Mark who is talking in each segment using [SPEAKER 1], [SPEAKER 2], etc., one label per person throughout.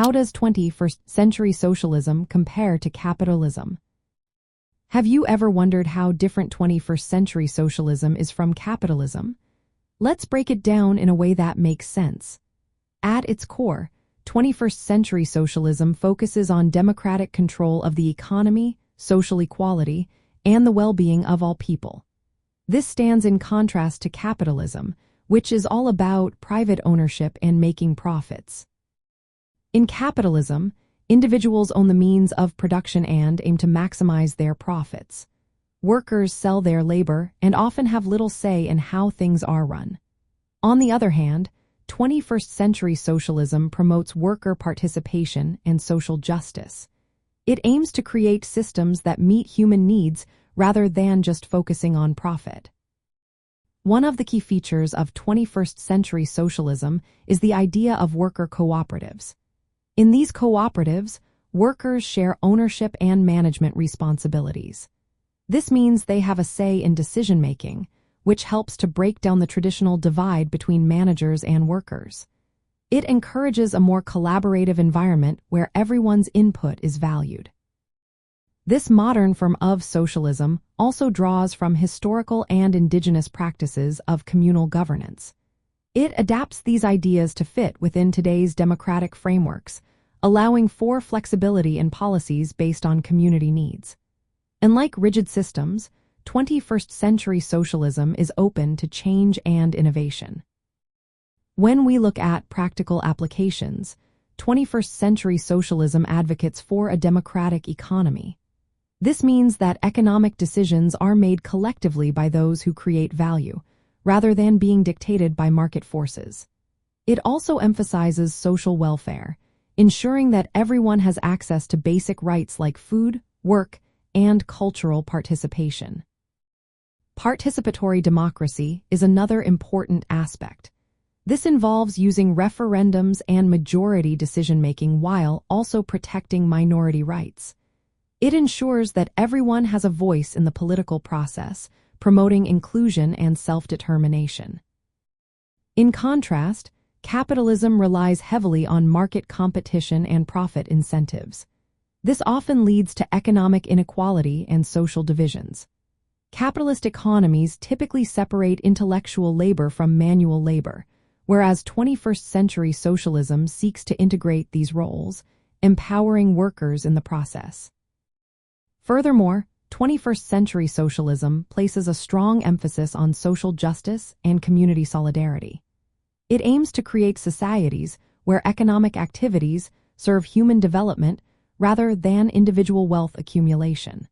[SPEAKER 1] How does 21st-century socialism compare to capitalism? Have you ever wondered how different 21st-century socialism is from capitalism? Let's break it down in a way that makes sense. At its core, 21st-century socialism focuses on democratic control of the economy, social equality, and the well-being of all people. This stands in contrast to capitalism, which is all about private ownership and making profits. In capitalism, individuals own the means of production and aim to maximize their profits. Workers sell their labor and often have little say in how things are run. On the other hand, 21st-century socialism promotes worker participation and social justice. It aims to create systems that meet human needs rather than just focusing on profit. One of the key features of 21st-century socialism is the idea of worker cooperatives. In these cooperatives, workers share ownership and management responsibilities. This means they have a say in decision-making, which helps to break down the traditional divide between managers and workers. It encourages a more collaborative environment where everyone's input is valued. This modern form of socialism also draws from historical and indigenous practices of communal governance. It adapts these ideas to fit within today's democratic frameworks, allowing for flexibility in policies based on community needs. Unlike rigid systems, 21st-century socialism is open to change and innovation. When we look at practical applications, 21st-century socialism advocates for a democratic economy. This means that economic decisions are made collectively by those who create value, rather than being dictated by market forces. It also emphasizes social welfare, ensuring that everyone has access to basic rights like food, work, and cultural participation. Participatory democracy is another important aspect. This involves using referendums and majority decision-making while also protecting minority rights. It ensures that everyone has a voice in the political process, promoting inclusion and self-determination. In contrast, capitalism relies heavily on market competition and profit incentives. This often leads to economic inequality and social divisions. Capitalist economies typically separate intellectual labor from manual labor, whereas 21st-century socialism seeks to integrate these roles, empowering workers in the process. Furthermore, 21st-century socialism places a strong emphasis on social justice and community solidarity. It aims to create societies where economic activities serve human development rather than individual wealth accumulation.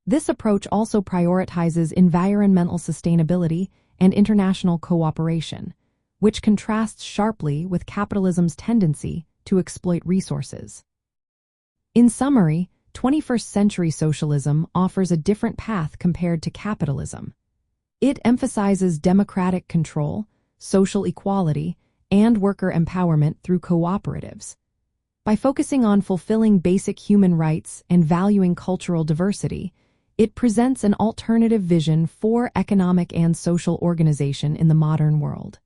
[SPEAKER 1] This approach also prioritizes environmental sustainability and international cooperation, which contrasts sharply with capitalism's tendency to exploit resources. In summary, 21st-century socialism offers a different path compared to capitalism. It emphasizes democratic control, social equality, and worker empowerment through cooperatives. By focusing on fulfilling basic human rights and valuing cultural diversity, it presents an alternative vision for economic and social organization in the modern world.